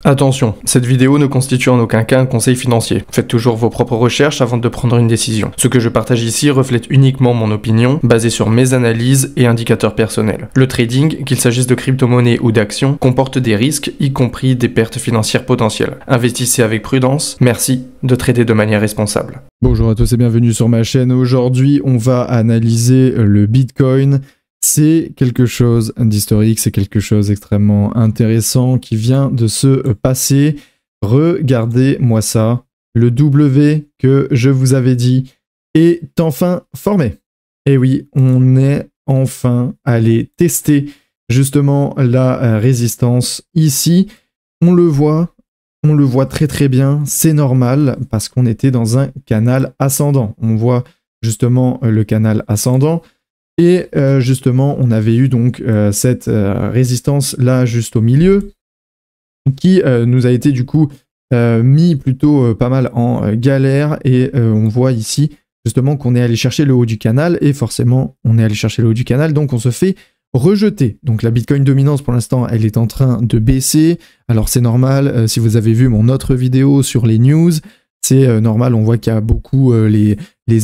Attention, cette vidéo ne constitue en aucun cas un conseil financier. Faites toujours vos propres recherches avant de prendre une décision. Ce que je partage ici reflète uniquement mon opinion, basée sur mes analyses et indicateurs personnels. Le trading, qu'il s'agisse de crypto-monnaies ou d'actions, comporte des risques, y compris des pertes financières potentielles. Investissez avec prudence, merci de trader de manière responsable. Bonjour à tous et bienvenue sur ma chaîne. Aujourd'hui, on va analyser le Bitcoin. C'est quelque chose d'historique, c'est quelque chose d'extrêmement intéressant qui vient de se passer. Regardez-moi ça. Le W que je vous avais dit est enfin formé. Et oui, on est enfin allé tester justement la résistance ici. On le voit très très bien. C'est normal parce qu'on était dans un canal ascendant. On voit justement le canal ascendant. Et justement, on avait eu donc cette résistance là juste au milieu qui nous a été du coup mis plutôt pas mal en galère et on voit ici justement qu'on est allé chercher le haut du canal et forcément on est allé chercher le haut du canal donc on se fait rejeter. Donc la Bitcoin dominance pour l'instant elle est en train de baisser. Alors c'est normal, si vous avez vu mon autre vidéo sur les news, c'est normal, on voit qu'il y a beaucoup les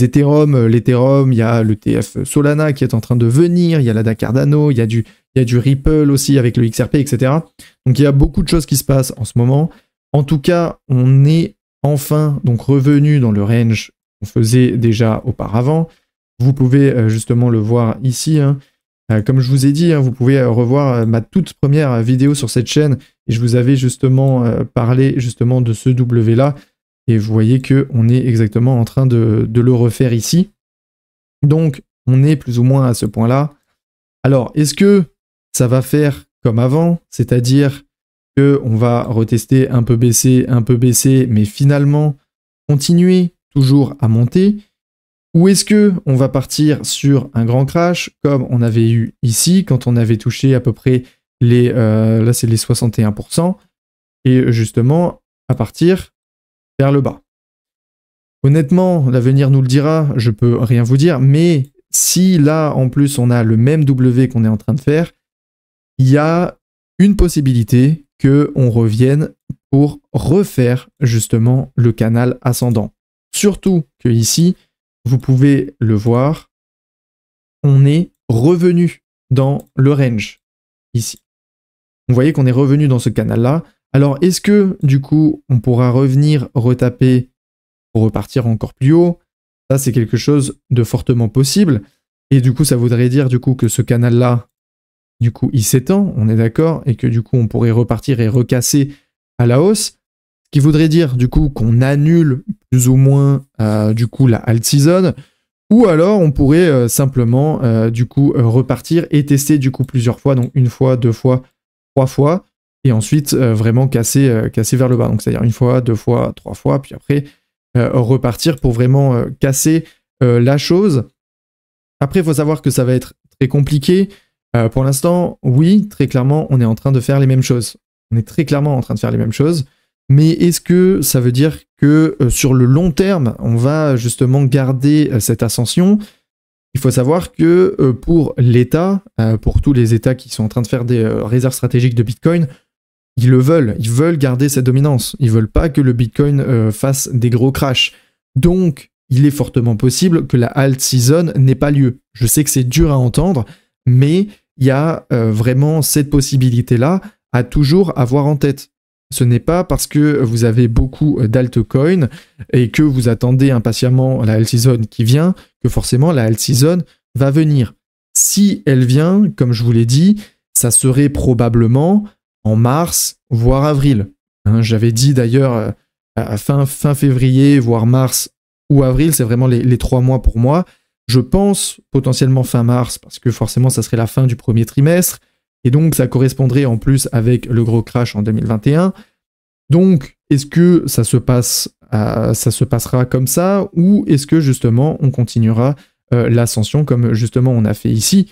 Ethereum, l'Ethereum, il y a l'ETF Solana qui est en train de venir, il y a la Cardano, il y a du Ripple aussi avec le XRP, etc. Donc il y a beaucoup de choses qui se passent en ce moment. En tout cas, on est enfin donc revenu dans le range qu'on faisait déjà auparavant. Vous pouvez justement le voir ici. Comme je vous ai dit, vous pouvez revoir ma toute première vidéo sur cette chaîne et je vous avais justement parlé justement de ce W là. Et vous voyez qu'on est exactement en train de le refaire ici. Donc, on est plus ou moins à ce point-là. Alors, est-ce que ça va faire comme avant? C'est-à-dire qu'on va retester un peu baisser, mais finalement continuer toujours à monter? Ou est-ce qu'on va partir sur un grand crash, comme on avait eu ici, quand on avait touché à peu près là c'est les 61%, et justement, à partir vers le bas. Honnêtement, l'avenir nous le dira, je peux rien vous dire, mais si là, en plus, on a le même W qu'on est en train de faire, il y a une possibilité qu'on revienne pour refaire justement le canal ascendant. Surtout que ici, vous pouvez le voir, on est revenu dans le range, ici. Vous voyez qu'on est revenu dans ce canal-là. Alors, est-ce que, du coup, on pourra revenir retaper pour repartir encore plus haut? Ça, c'est quelque chose de fortement possible. Et du coup, ça voudrait dire, du coup, que ce canal-là, du coup, il s'étend, on est d'accord, et que, du coup, on pourrait repartir et recasser à la hausse. Ce qui voudrait dire, du coup, qu'on annule plus ou moins, du coup, la alt season. Ou alors, on pourrait simplement, du coup, repartir et tester, du coup, plusieurs fois. Donc, une fois, deux fois, trois fois. Et ensuite vraiment casser vers le bas. Donc c'est-à-dire une fois, deux fois, trois fois, puis après repartir pour vraiment casser la chose. Après, il faut savoir que ça va être très compliqué. Pour l'instant, oui, très clairement, on est en train de faire les mêmes choses. On est très clairement en train de faire les mêmes choses. Mais est-ce que ça veut dire que sur le long terme, on va justement garder cette ascension? Il faut savoir que pour l'État, pour tous les États qui sont en train de faire des réserves stratégiques de Bitcoin, ils veulent garder cette dominance. Ils veulent pas que le Bitcoin fasse des gros crashs. Donc, il est fortement possible que la alt season n'ait pas lieu. Je sais que c'est dur à entendre, mais il y a vraiment cette possibilité-là à toujours avoir en tête. Ce n'est pas parce que vous avez beaucoup d'altcoins et que vous attendez impatiemment la alt season qui vient que forcément la alt season va venir. Si elle vient, comme je vous l'ai dit, ça serait probablement en mars, voire avril. J'avais dit d'ailleurs à fin février, voire mars ou avril, c'est vraiment les 3 mois pour moi. Je pense potentiellement fin mars, parce que forcément ça serait la fin du premier trimestre, et donc ça correspondrait en plus avec le gros crash en 2021. Donc, est-ce que ça se passera comme ça, ou est-ce que justement on continuera l'ascension comme justement on a fait ici?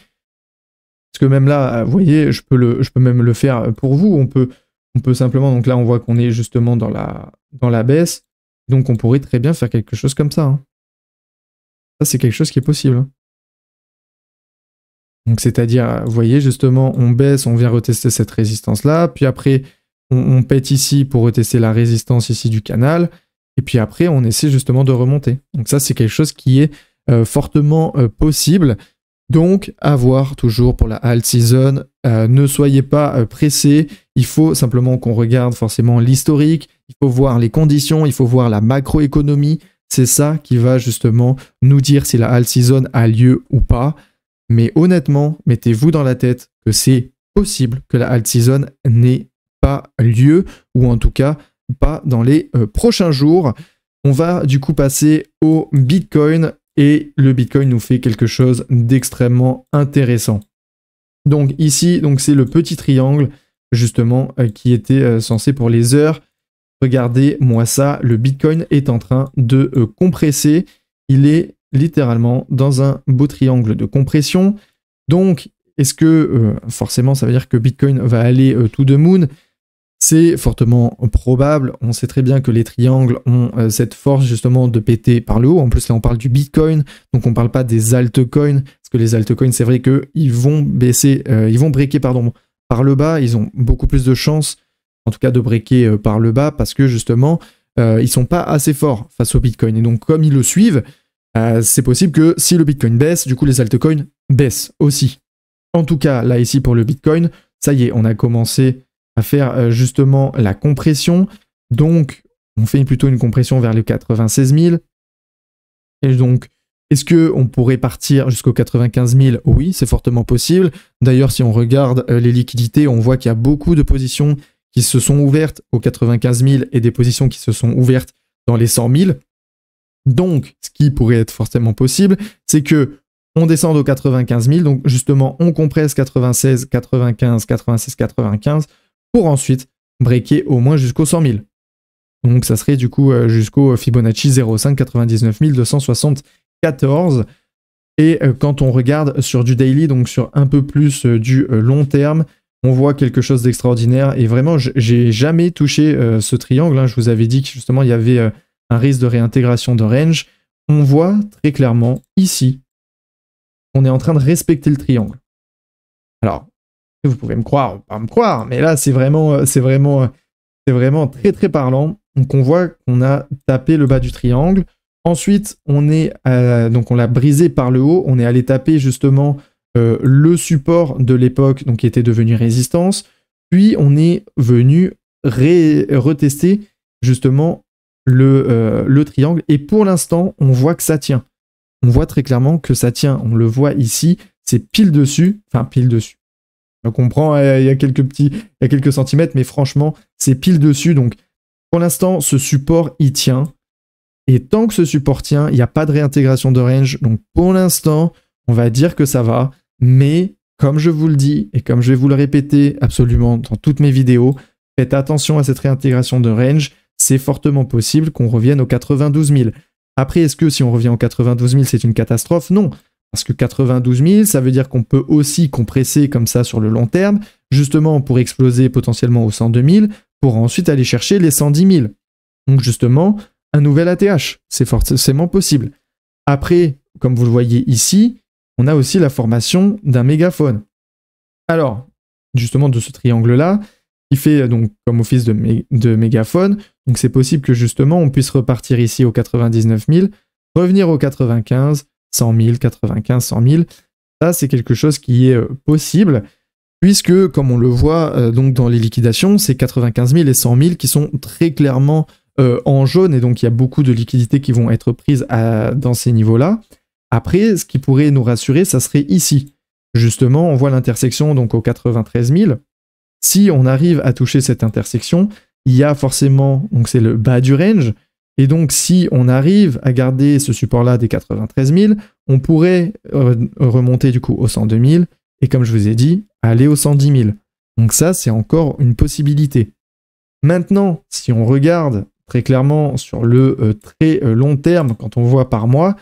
Parce que même là, vous voyez, je peux même le faire pour vous. On peut simplement, donc là on voit qu'on est justement dans la baisse, donc on pourrait très bien faire quelque chose comme ça. Ça c'est quelque chose qui est possible. Donc c'est-à-dire, vous voyez justement, on baisse, on vient retester cette résistance là, puis après on pète ici pour retester la résistance ici du canal, et puis après on essaie justement de remonter. Donc ça c'est quelque chose qui est fortement possible. Donc à voir toujours pour la alt season, ne soyez pas pressés, il faut simplement qu'on regarde forcément l'historique, il faut voir les conditions, il faut voir la macroéconomie, c'est ça qui va justement nous dire si la alt season a lieu ou pas. Mais honnêtement, mettez-vous dans la tête que c'est possible que la alt season n'ait pas lieu, ou en tout cas pas dans les prochains jours. On va du coup passer au Bitcoin, et le Bitcoin nous fait quelque chose d'extrêmement intéressant. Donc ici, c'est le petit triangle justement qui était censé pour les heures. Regardez-moi ça, le Bitcoin est en train de compresser. Il est littéralement dans un beau triangle de compression. Donc, est-ce que forcément ça veut dire que Bitcoin va aller to the moon? C'est fortement probable. On sait très bien que les triangles ont cette force justement de péter par le haut. En plus là on parle du Bitcoin, donc on ne parle pas des altcoins, parce que les altcoins c'est vrai qu'ils vont baisser, ils vont breaker par le bas. Ils ont beaucoup plus de chances en tout cas de breaker par le bas, parce que justement ils sont pas assez forts face au Bitcoin. Et donc comme ils le suivent, c'est possible que si le Bitcoin baisse, du coup les altcoins baissent aussi. En tout cas, là ici pour le Bitcoin, ça y est, on a commencé à faire justement la compression. Donc on fait plutôt une compression vers les 96 000. Et donc, est-ce qu'on pourrait partir jusqu'aux 95 000? Oui, c'est fortement possible. D'ailleurs, si on regarde les liquidités, on voit qu'il y a beaucoup de positions qui se sont ouvertes aux 95 000 et des positions qui se sont ouvertes dans les 100 000. Donc, ce qui pourrait être forcément possible, c'est que on descend aux 95 000, donc justement, on compresse 96, 95, 96, 95, pour ensuite breaker au moins jusqu'aux 100 000. Donc, ça serait du coup jusqu'au Fibonacci 0,5 99 274. Et quand on regarde sur du daily, donc sur un peu plus du long terme, on voit quelque chose d'extraordinaire. Et vraiment, j'ai jamais touché ce triangle, hein. Je vous avais dit que justement, il y avait un risque de réintégration de range. On voit très clairement ici, on est en train de respecter le triangle. Alors, vous pouvez me croire ou pas me croire, mais là, c'est vraiment très très parlant. Donc, on voit qu'on a tapé le bas du triangle. Ensuite, on l'a brisé par le haut. On est allé taper justement le support de l'époque, donc qui était devenu résistance. Puis, on est venu retester justement le triangle. Et pour l'instant, on voit que ça tient. On voit très clairement que ça tient. On le voit ici, c'est pile dessus. Enfin, pile dessus. On comprend, il y a quelques centimètres, mais franchement, c'est pile dessus. Donc, pour l'instant, ce support, il tient. Et tant que ce support tient, il n'y a pas de réintégration de range. Donc, pour l'instant, on va dire que ça va. Mais, comme je vous le dis, et comme je vais vous le répéter absolument dans toutes mes vidéos, faites attention à cette réintégration de range. C'est fortement possible qu'on revienne aux 92 000. Après, est-ce que si on revient aux 92 000, c'est une catastrophe? Non. Parce que 92 000, ça veut dire qu'on peut aussi compresser comme ça sur le long terme, justement pour exploser potentiellement aux 102 000, pour ensuite aller chercher les 110 000. Donc justement, un nouvel ATH, c'est forcément possible. Après, comme vous le voyez ici, on a aussi la formation d'un mégaphone. Alors, justement de ce triangle-là, qui fait donc comme office de mégaphone, donc c'est possible que justement on puisse repartir ici aux 99 000, revenir aux 95, 100 000, 95, 100 000. Ça, c'est quelque chose qui est possible, puisque, comme on le voit donc dans les liquidations, c'est 95 000 et 100 000 qui sont très clairement en jaune, et donc il y a beaucoup de liquidités qui vont être prises dans ces niveaux-là. Après, ce qui pourrait nous rassurer, ça serait ici. Justement, on voit l'intersection donc aux 93 000. Si on arrive à toucher cette intersection, il y a forcément, donc c'est le bas du range, et donc si on arrive à garder ce support-là des 93 000, on pourrait remonter du coup aux 102 000, et comme je vous ai dit, aller aux 110 000. Donc ça, c'est encore une possibilité. Maintenant, si on regarde très clairement sur le très long terme, quand on voit par mois,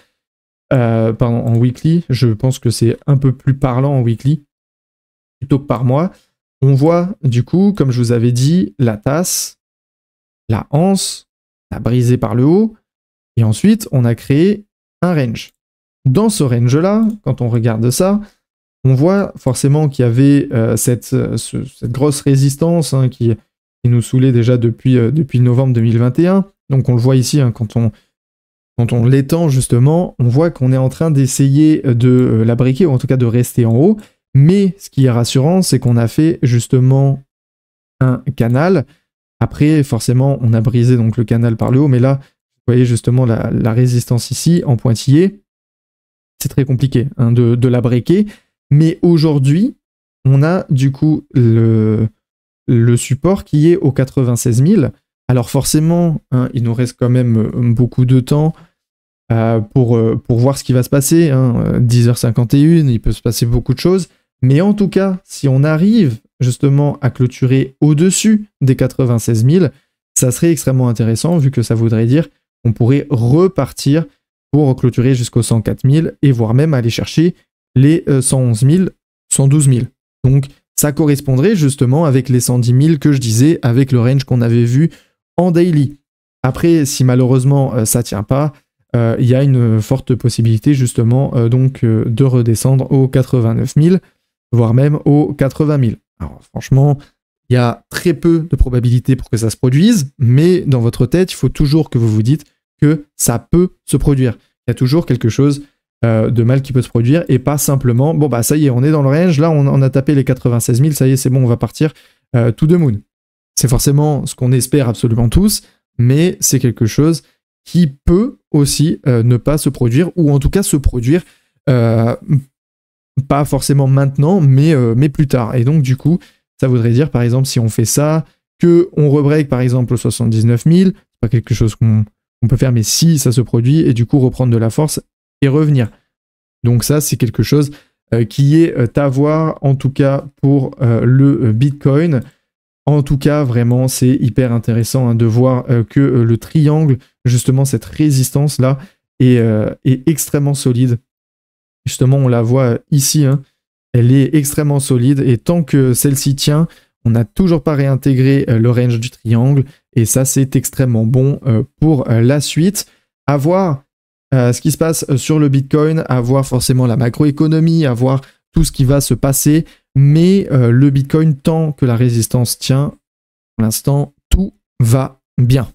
en weekly, je pense que c'est un peu plus parlant en weekly, plutôt que par mois, on voit du coup, comme je vous avais dit, la tasse, la anse, la brisée par le haut, et ensuite on a créé un range. Dans ce range-là, quand on regarde ça, on voit forcément qu'il y avait cette grosse résistance qui qui nous saoulait déjà depuis novembre 2021. Donc on le voit ici, hein, quand on l'étend justement, on voit qu'on est en train d'essayer de la briquer, ou en tout cas de rester en haut. Mais ce qui est rassurant, c'est qu'on a fait justement un canal. Après, forcément, on a brisé donc le canal par le haut, mais là, vous voyez justement la résistance ici, en pointillé. C'est très compliqué, hein, de la breaker. Mais aujourd'hui, on a du coup le support qui est au 96 000. Alors forcément, hein, il nous reste quand même beaucoup de temps pour voir ce qui va se passer. Hein. 10h51, il peut se passer beaucoup de choses. Mais en tout cas, si on arrive justement à clôturer au-dessus des 96 000, ça serait extrêmement intéressant, vu que ça voudrait dire qu'on pourrait repartir pour clôturer jusqu'aux 104 000 et voire même aller chercher les 111 000, 112 000. Donc ça correspondrait justement avec les 110 000 que je disais, avec le range qu'on avait vu en daily. Après, si malheureusement ça tient pas, il y a une forte possibilité justement de redescendre aux 89 000, voire même aux 80 000. Alors franchement, il y a très peu de probabilités pour que ça se produise, mais dans votre tête, il faut toujours que vous vous dites que ça peut se produire. Il y a toujours quelque chose de mal qui peut se produire, et pas simplement, bon bah ça y est, on est dans le range, là on a tapé les 96 000, ça y est, c'est bon, on va partir to the moon. C'est forcément ce qu'on espère absolument tous, mais c'est quelque chose qui peut aussi ne pas se produire, ou en tout cas se produire pas forcément maintenant, mais plus tard. Et donc du coup, ça voudrait dire par exemple, si on fait ça, qu'on rebreak par exemple aux 79 000, c'est pas quelque chose qu'on peut faire, mais si ça se produit, et du coup reprendre de la force et revenir. Donc ça, c'est quelque chose qui est à voir, en tout cas pour le Bitcoin. En tout cas, vraiment, c'est hyper intéressant, hein, de voir que le triangle, justement, cette résistance-là, est extrêmement solide. Justement, on la voit ici, hein, elle est extrêmement solide, et tant que celle-ci tient, on n'a toujours pas réintégré le range du triangle, et ça, c'est extrêmement bon pour la suite. À voir ce qui se passe sur le Bitcoin, à voir forcément la macroéconomie, à voir tout ce qui va se passer, mais le Bitcoin, tant que la résistance tient, pour l'instant, tout va bien.